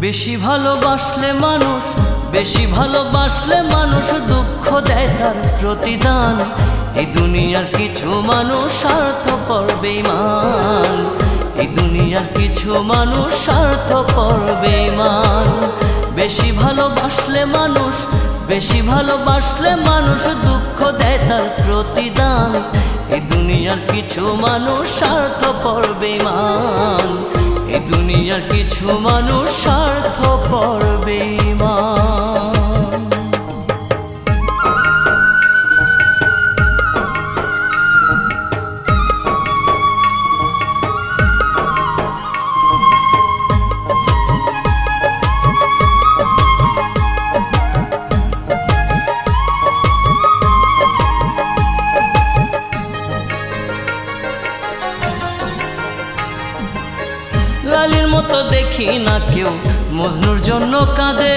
বেশি ভালোবাসলে মানুষ, বেশি ভালোবাসলে মানুষ দুঃখ দেয় তার প্রতিদান। এই দুনিয়ার কিছু মানুষ স্বার্থপর বেঈমান, এই দুনিয়ার কিছু মানুষ স্বার্থপর বেঈমান। বেশি ভালোবাসলে মানুষ, বেশি ভালোবাসলে মানুষ দুঃখ দেয় তার প্রতিদান। এই দুনিয়ার কিছু মানুষ স্বার্থপর বেঈমান, এই দুনিয়ার কিছু মানুষ স্বার্থপর বেঈমান। লালির মতো দেখি না কেউ মজনুর জন্য কাঁদে,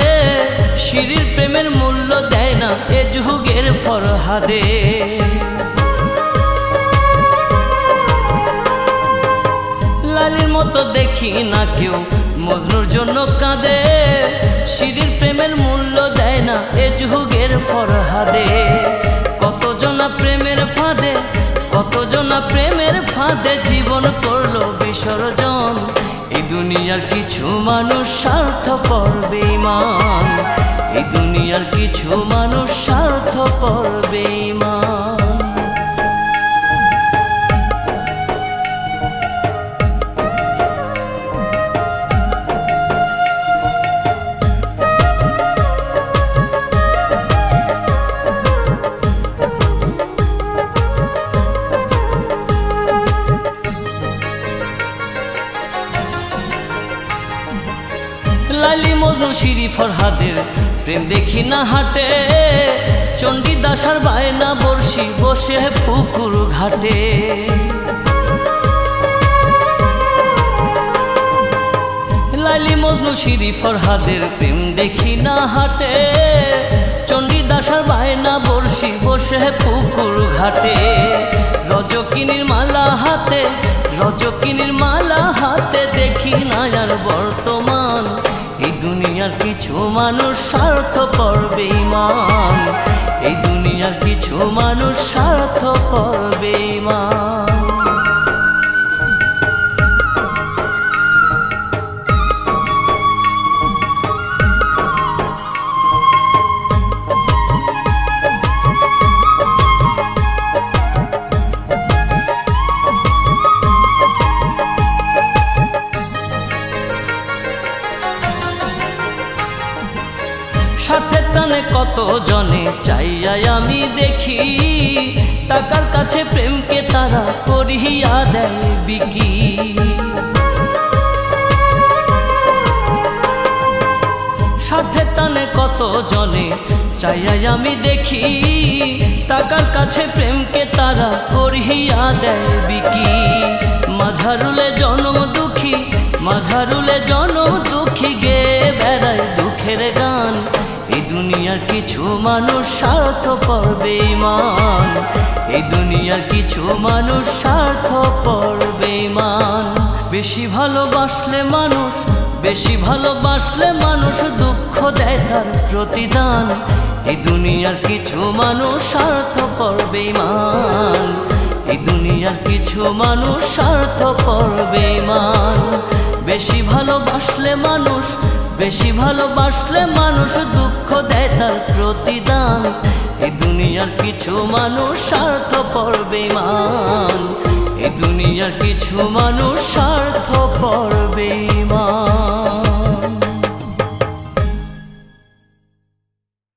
শিরির প্রেমের মূল্য দেয় না এ যুগের ফরহাদে। লালির মতো দেখি না কেউ মজনুর জন্য কাঁদে, শিরির প্রেমের মূল্য দেয় না এ যুগের ফরহাদে। কতজনা প্রেমের ফাঁদে, কতজনা প্রেমের ফাঁদে জীবন করলো বিসর্জন। এই দুনিয়ার কিছু মানুষ স্বার্থপর বেঈমান, এই দুনিয়ার কিছু মানুষ স্বার্থপর বেঈমান। লালি মজনু শিরি ফরহাদের প্রেম দেখি না হাটে, চণ্ডীদাস আর বায়না বর্ষি বসে পুকুর ঘাটে। লালি মজনু শিরি ফরহাদের প্রেম দেখি না হাটে, চণ্ডীদাস আর বায়না বর্ষি বসে পুকুর ঘাটে। রজকিনীর মালা হাতে, রজকিনীর মালা হাতে দেখি না আর বর্তমান। এই দুনিয়ার কিছু মানুষ স্বার্থপর বেঈমান, এই দুনিয়ার কিছু মানুষ স্বার্থপর বেঈমান। স্বার্থের টানে কত জনে চাইয়াই আমি দেখি, টাকার কাছে প্রেমকে তারা করিয়া দেয় বিকি। স্বার্থের টানে কত জনে চাইয়াই আমি দেখি, টাকার কাছে প্রেমকে তারা করিয়া দেয় বিকি। মাঝারুলে জনম দুঃখী, মাঝারুলে জনম দুঃখী গে বেড়ায় দুঃখের গান। এই দুনিয়ার কিছু মানুষ স্বার্থপর বেঈমান, এই দুনিয়ার কিছু মানুষ স্বার্থপর বেঈমান। বেশি ভালোবাসলে মানুষ, বেশি ভালোবাসলে মানুষ দুঃখ দেয় তার প্রতিদান। এই দুনিয়ার কিছু মানুষ স্বার্থপর বেঈমান, এই দুনিয়ার কিছু মানুষ স্বার্থপর বেঈমান। বেশি ভালোবাসলে মানুষ, বেশি ভালোবাসলে মানুষ দুঃখ দেয় তার প্রতিদান। এই দুনিয়ার কিছু মানুষ স্বার্থপর বেঈমান, এই দুনিয়ার কিছু মানুষ স্বার্থপর বেঈমান।